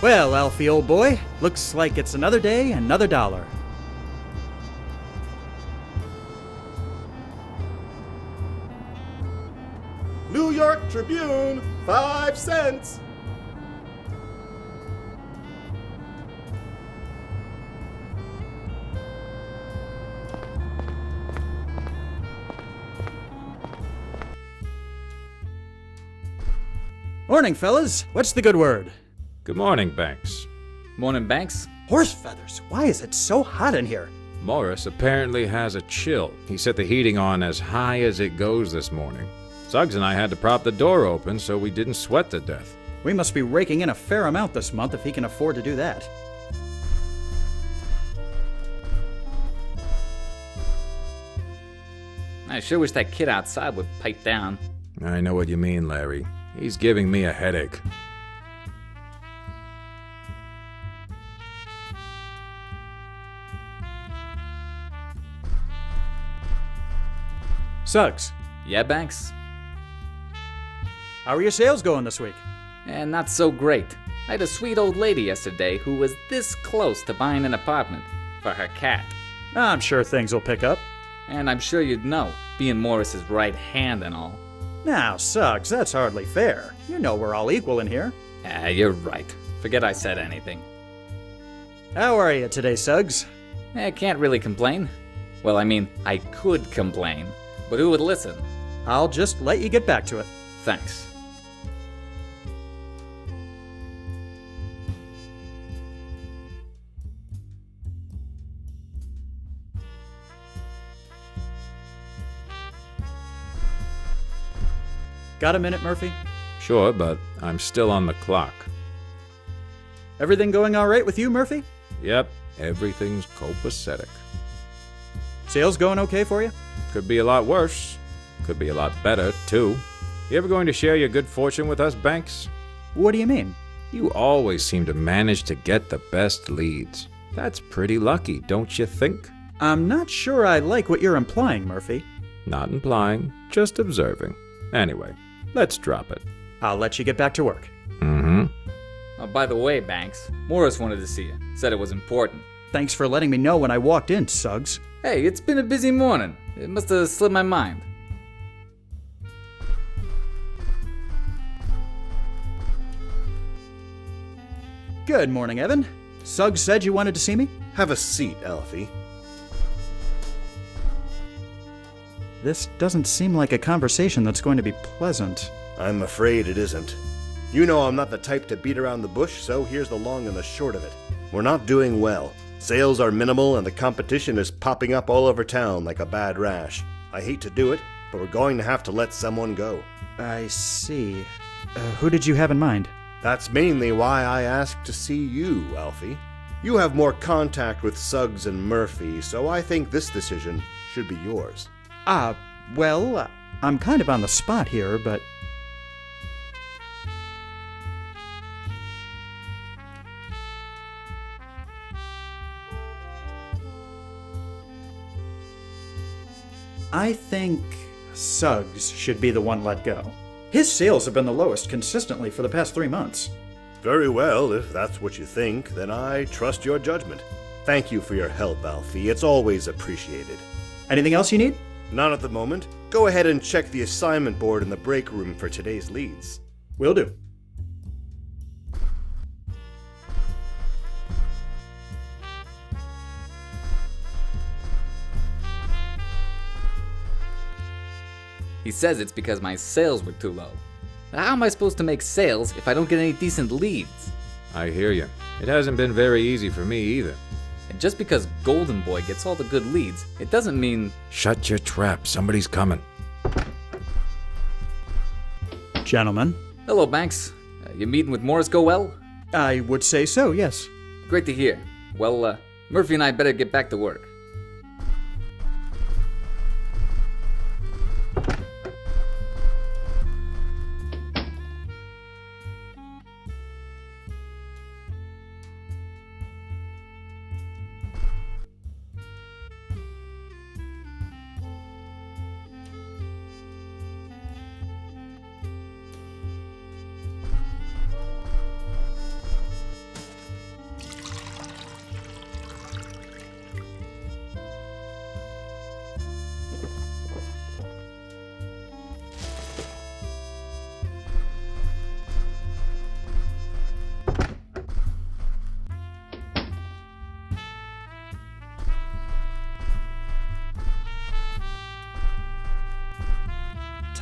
Well, Alfie, old boy, looks like it's another day, another dollar. New York Tribune, 5 cents. Morning, fellas. What's the good word? Good morning, Banks. Morning, Banks. Horse feathers. Why is it so hot in here? Morris apparently has a chill. He set the heating on as high as it goes this morning. Suggs and I had to prop the door open so we didn't sweat to death. We must be raking in a fair amount this month if he can afford to do that. I sure wish that kid outside would pipe down. I know what you mean, Larry. He's giving me a headache. Suggs, Yeah, Banks? how are your sales going this week? And not so great. I had a sweet old lady yesterday who was this close to buying an apartment for her cat. I'm sure things will pick up. And I'm sure you'd know, being Morris's right hand and all. Now, Suggs, that's hardly fair. You know we're all equal in here. You're right. Forget I said anything. How are you today, Suggs? I can't really complain. Well, I mean, I could complain, but who would listen? I'll just let you get back to it. Thanks. Got a minute, Murphy? Sure, but I'm still on the clock. Everything going all right with you, Murphy? Yep, everything's copacetic. Sales going okay for you? Could be a lot worse. Could be a lot better, too. You ever going to share your good fortune with us, Banks? What do you mean? You always seem to manage to get the best leads. That's pretty lucky, don't you think? I'm not sure I like what you're implying, Murphy. Not implying, just observing. Anyway, let's drop it. I'll let you get back to work. Mm-hmm. Oh, by the way, Banks, Morris wanted to see you. Said it was important. Thanks for letting me know when I walked in, Suggs. Hey, it's been a busy morning. It must have slipped my mind. Good morning, Evan. Suggs said you wanted to see me? Have a seat, Alfie. This doesn't seem like a conversation that's going to be pleasant. I'm afraid it isn't. You know I'm not the type to beat around the bush, so here's the long and the short of it. We're not doing well. Sales are minimal and the competition is popping up all over town like a bad rash. I hate to do it, but we're going to have to let someone go. I see. Who did you have in mind? That's mainly why I asked to see you, Alfie. You have more contact with Suggs and Murphy, so I think this decision should be yours. Well, I'm kind of on the spot here, but... I think Suggs should be the one let go. His sales have been the lowest consistently for the past 3 months. Very well, if that's what you think, then I trust your judgment. Thank you for your help, Alfie. It's always appreciated. Anything else you need? Not at the moment. Go ahead and check the assignment board in the break room for today's leads. Will do. He says it's because my sales were too low. But how am I supposed to make sales if I don't get any decent leads? I hear you. It hasn't been very easy for me either. And just because Golden Boy gets all the good leads, it doesn't mean... Shut your trap. Somebody's coming. Gentlemen. Hello, Banks. Your meeting with Morris go well? I would say so, yes. Great to hear. Well, Murphy and I better get back to work.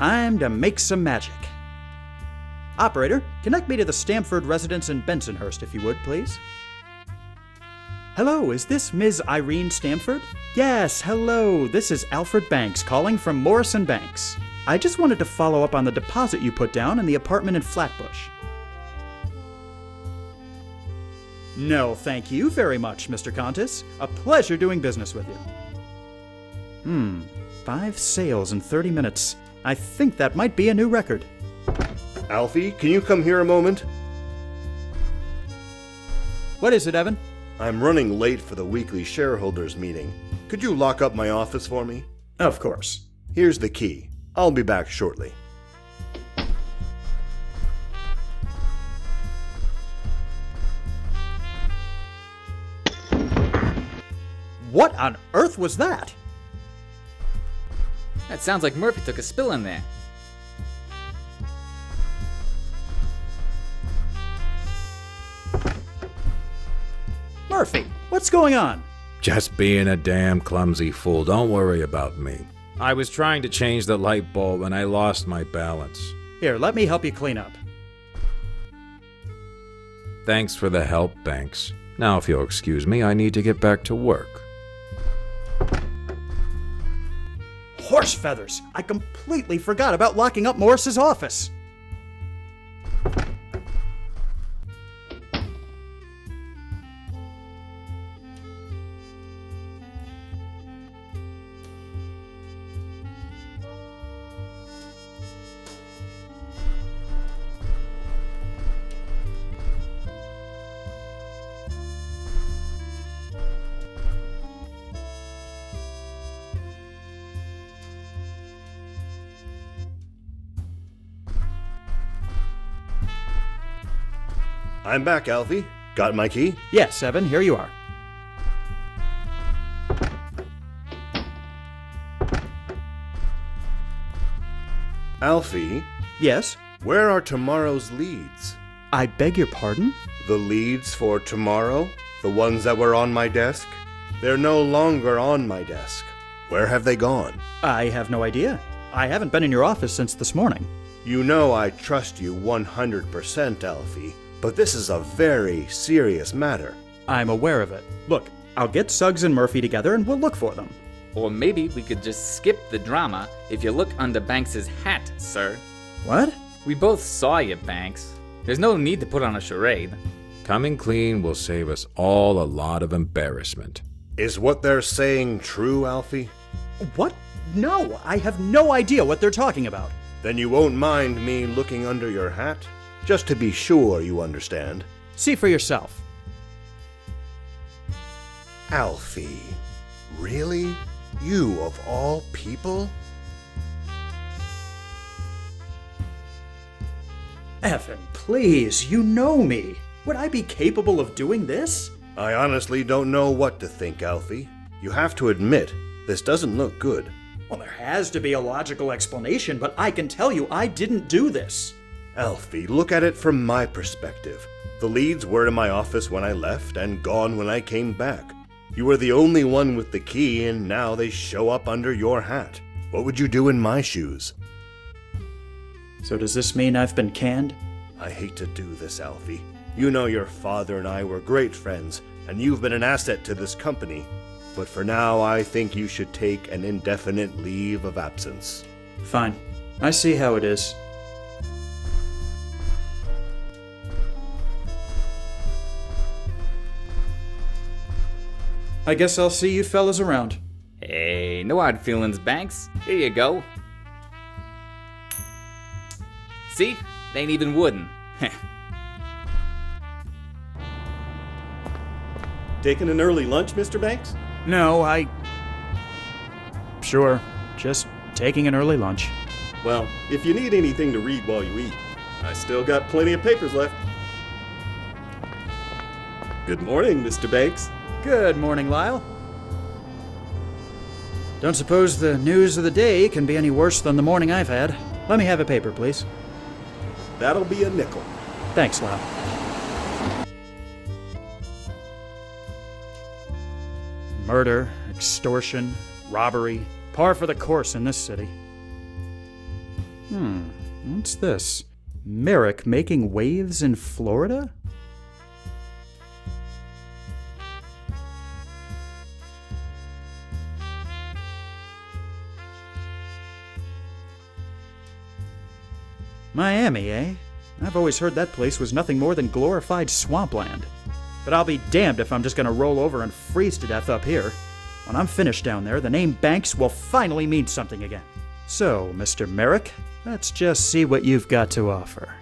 Time to make some magic. Operator, connect me to the Stamford residence in Bensonhurst, if you would, please. Hello, is this Ms. Irene Stamford? Yes, hello. This is Alfred Banks calling from Morrison Banks. I just wanted to follow up on the deposit you put down in the apartment in Flatbush. No, thank you very much, Mr. Contis. A pleasure doing business with you. 5 sales in 30 minutes. I think that might be a new record. Alfie, can you come here a moment? What is it, Evan? I'm running late for the weekly shareholders meeting. Could you lock up my office for me? Of course. Here's the key. I'll be back shortly. What on earth was that? That sounds like Murphy took a spill in there. Murphy, what's going on? Just being a damn clumsy fool. Don't worry about me. I was trying to change the light bulb and I lost my balance. Here, let me help you clean up. Thanks for the help, Banks. Now, if you'll excuse me, I need to get back to work. Horse feathers! I completely forgot about locking up Morris's office. I'm back, Alfie. Got my key? Yes, Evan, here you are. Alfie, Yes? where are tomorrow's leads? I beg your pardon? The leads for tomorrow? The ones that were on my desk? They're no longer on my desk. Where have they gone? I have no idea. I haven't been in your office since this morning. You know I trust you 100%, Alfie, but this is a very serious matter. I'm aware of it. Look, I'll get Suggs and Murphy together and we'll look for them. Or maybe we could just skip the drama if you look under Banks's hat, sir. What? We both saw you, Banks. There's no need to put on a charade. Coming clean will save us all a lot of embarrassment. Is what they're saying true, Alfie? What? No, I have no idea what they're talking about. Then you won't mind me looking under your hat? Just to be sure you understand. See for yourself. Alfie, really? You of all people? Evan, please, you know me. Would I be capable of doing this? I honestly don't know what to think, Alfie. You have to admit, this doesn't look good. Well, there has to be a logical explanation, but I can tell you I didn't do this. Alfie, look at it from my perspective. The leads were in my office when I left and gone when I came back. You were the only one with the key, and now they show up under your hat. What would you do in my shoes? So does this mean I've been canned? I hate to do this, Alfie. You know your father and I were great friends, and you've been an asset to this company. But for now, I think you should take an indefinite leave of absence. Fine. I see how it is. I guess I'll see you fellas around. Hey, no hard feelings, Banks. Here you go. See? They ain't even wooden. Taking an early lunch, Mr. Banks? No, Sure, just taking an early lunch. Well, if you need anything to read while you eat, I still got plenty of papers left. Good morning, Mr. Banks. Good morning, Lyle. Don't suppose the news of the day can be any worse than the morning I've had. Let me have a paper, please. That'll be a nickel. Thanks, Lyle. Murder, extortion, robbery, par for the course in this city. What's this? Merrick making waves in Florida? Miami, eh? I've always heard that place was nothing more than glorified swampland. But I'll be damned if I'm just gonna roll over and freeze to death up here. When I'm finished down there, the name Banks will finally mean something again. So, Mr. Merrick, let's just see what you've got to offer.